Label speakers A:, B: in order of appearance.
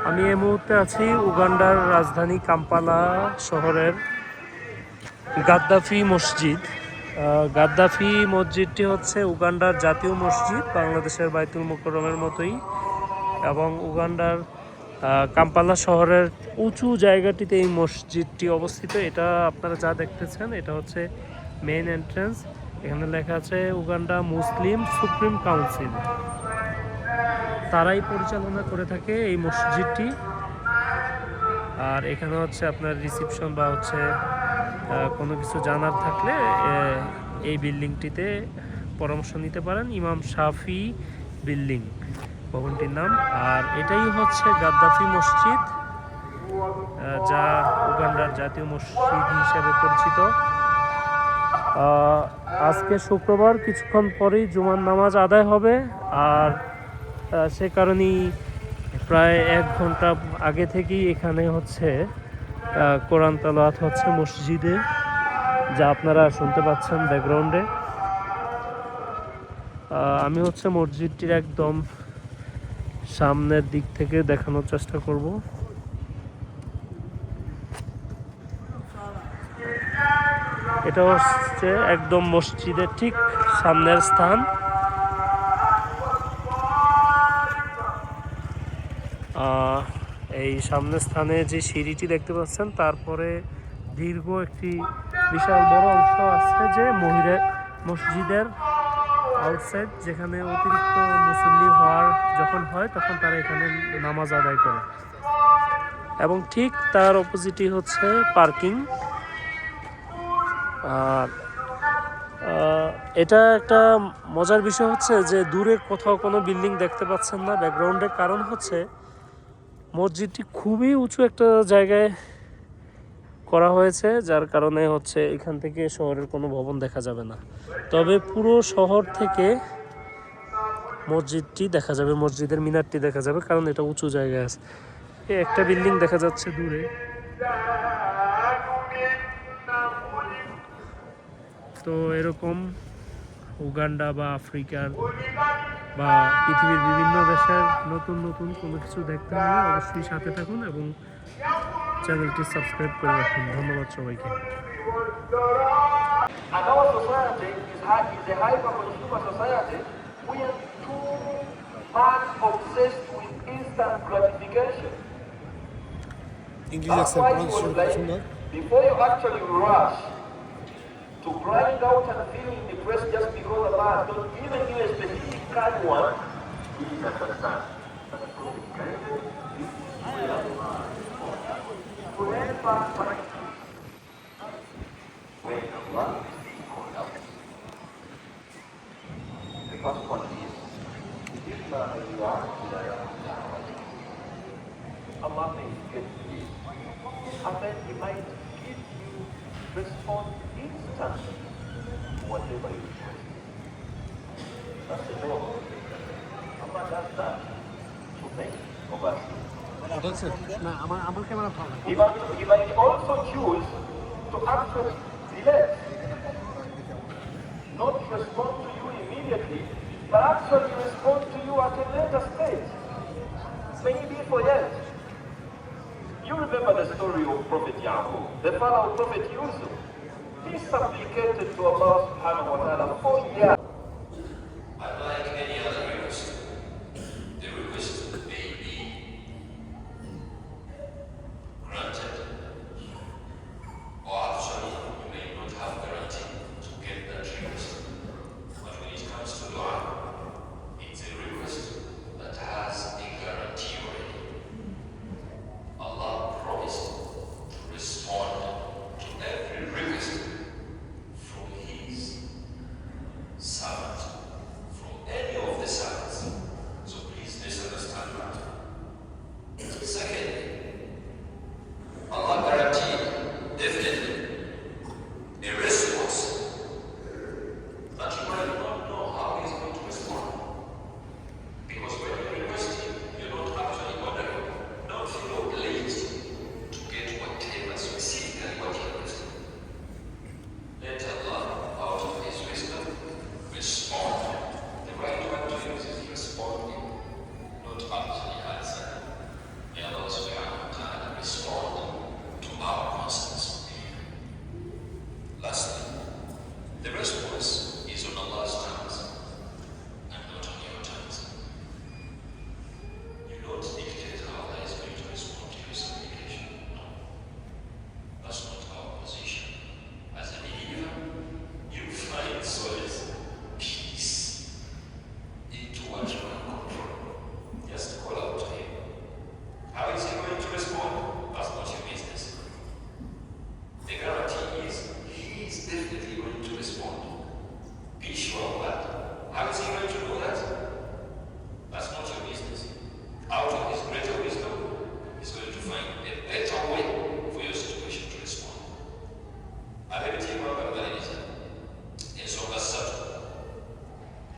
A: আমি এই মুহূর্তে আছি উগান্ডার রাজধানী কাম্পালা শহরের গাদ্দাফি মসজিদ। গাদ্দাফি মসজিদটি হচ্ছে উগান্ডার জাতীয় মসজিদ, বাংলাদেশের বাইতুল মোকাররমের মতোই, এবং উগান্ডার কাম্পালা শহরের উঁচু জায়গাটিতে এই মসজিদটি অবস্থিত। এটা আপনারা যা দেখতেছেন এটা হচ্ছে মেইন এন্ট্রান্স। এখানে লেখা আছে উগান্ডা মুসলিম সুপ্রিম কাউন্সিল, তারাই পরিচালনা করে থাকে এই মসজিদটি। আর এখানে হচ্ছে আপনার রিসিপশন বা হচ্ছে কোনো কিছু জানার থাকলে এই বিল্ডিংটিতে পরামর্শ নিতে পারেন। ইমাম শাফি বিল্ডিং ভবনটির নাম। আর এটাই হচ্ছে গাদ্দাফি মসজিদ, যা উগান্ডার জাতীয় মসজিদ হিসেবে পরিচিত। আজকে শুক্রবার, কিছুক্ষণ পরেই জুমার নামাজ আদায় হবে। আর সে কারণেই প্রায় 1 ঘন্টা আগে থেকেই এখানে হচ্ছে কোরআন তেলাওয়াত হচ্ছে মসজিদে, যা আপনারা শুনতে পাচ্ছেন ব্যাকগ্রাউন্ডে। আমি হচ্ছে মসজিদটির একদম সামনের দিক থেকে দেখানোর চেষ্টা করব। এটা হচ্ছে একদম মসজিদের ঠিক সামনের স্থান। এই সামনের স্থানে যে সিঁড়িটি দেখতে পাচ্ছেন, তারপরে দীর্ঘ একটি বিশাল বড় অংশ আছে যে মসজিদের আউটসাইড, যেখানে অতিরিক্ত মুসল্লি যখন হয় তখন তারা এখানে নামাজ আদায় করে। এবং ঠিক তার অপোজিটই হচ্ছে পার্কিং। আর এটা একটা মজার বিষয় হচ্ছে যে দূরে কোথাও কোনো বিল্ডিং দেখতে পাচ্ছেন না ব্যাকগ্রাউন্ডে, কারণ হচ্ছে মসজিদটি খুবই উঁচু একটা জায়গায় করা হয়েছে, যার কারণে হচ্ছে এখান থেকে শহরের কোনো ভবন দেখা যাবে না। তবে পুরো শহর থেকে মসজিদটি দেখা যাবে, মসজিদের মিনারটি দেখা যাবে, কারণ এটা উঁচু জায়গায় আছে। একটা বিল্ডিং দেখা যাচ্ছে দূরে। তো এরকম উগান্ডা বা আফ্রিকার বা পৃথিবীর বিভিন্ন দেশের নতুন নতুন কোনো কিছু দেখতে হলে অবশ্যই সাথে থাকুন এবং চ্যানেলটি সাবস্ক্রাইব করে রাখুন। ধন্যবাদ সবাইকে।
B: English accent,
C: before you actually rush to grind out and fill in the press just because of us, don't even give a specific kind one, please understand. The first one is, if you are Allah may get you, and then He might give you response instantly to whatever you request. That's the law. Allah does that to many of us. He might also choose to actually delay, not respond to you immediately, but actually respond to you at a later stage, maybe for years. You remember the story of Prophet Yaqub, the father of Prophet Yusuf. He supplicated to Allah subhanahu wa ta'ala for years.